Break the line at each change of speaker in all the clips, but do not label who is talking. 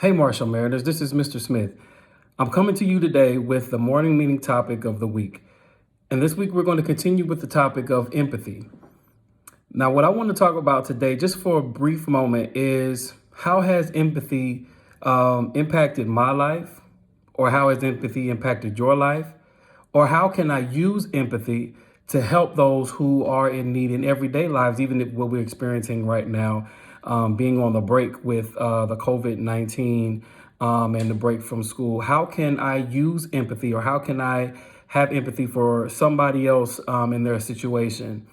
Hey, Marshall Mariners, this is Mr. Smith. I'm coming to you today with the morning meeting topic of the week. And this week, we're going to continue with the topic of empathy. Now, what I want to talk about today, just for a brief moment, is how has empathy impacted my life? Or how has empathy impacted your life? Or how can I use empathy to help those who are in need in everyday lives, even if what we're experiencing right now, being on the break with the COVID-19 and the break from school? How can I use empathy, or how can I have empathy for somebody else in their situation?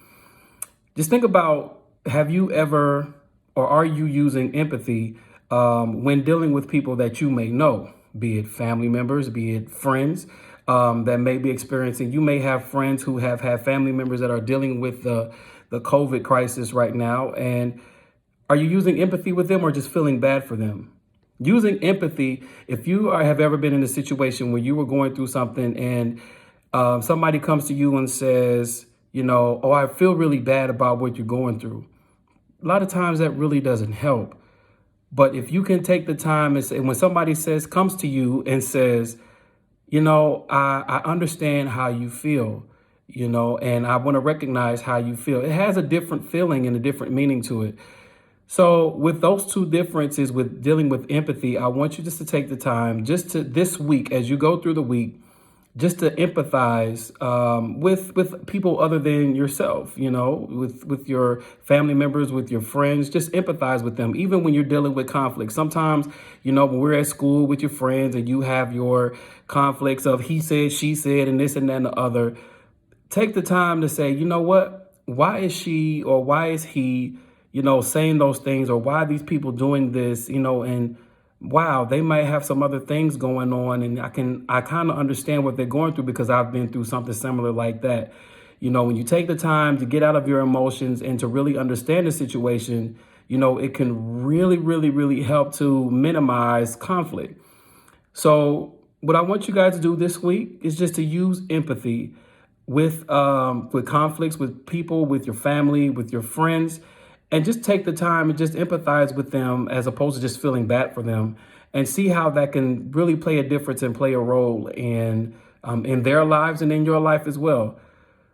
Just think about, have you ever, or are you using empathy when dealing with people that you may know, be it family members, be it friends that may be experiencing? You may have friends who have had family members that are dealing with the COVID crisis right now. And are you using empathy with them or just feeling bad for them? Using empathy, if you have ever been in a situation where you were going through something and somebody comes to you and says, oh, I feel really bad about what you're going through. A lot of times that really doesn't help. But if you can take the time and say, when somebody comes to you and says, I understand how you feel, and I want to recognize how you feel. It has a different feeling and a different meaning to it. So with those two differences with dealing with empathy, I want you just to take the time just to this week, as you go through the week, just to empathize with people other than yourself, with your family members, with your friends. Just empathize with them, even when you're dealing with conflict. Sometimes, when we're at school with your friends and you have your conflicts of he said, she said, and this and that and the other, take the time to say, you know what, why is she or why is he, saying those things, or why are these people doing this, and wow, they might have some other things going on, and I kind of understand what they're going through because I've been through something similar like that. When you take the time to get out of your emotions and to really understand the situation, it can really, really, really help to minimize conflict. So what I want you guys to do this week is just to use empathy with conflicts, with people, with your family, with your friends, and just take the time and just empathize with them as opposed to just feeling bad for them, and see how that can really play a difference and play a role in their lives and in your life as well.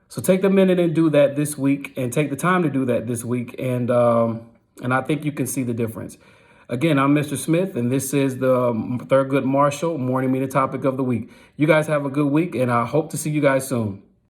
So take the minute and do that this week, and take the time to do that this week. And I think you can see the difference. Again, I'm Mr. Smith, and this is the Thurgood Marshall Morning Meeting Topic of the Week. You guys have a good week, and I hope to see you guys soon.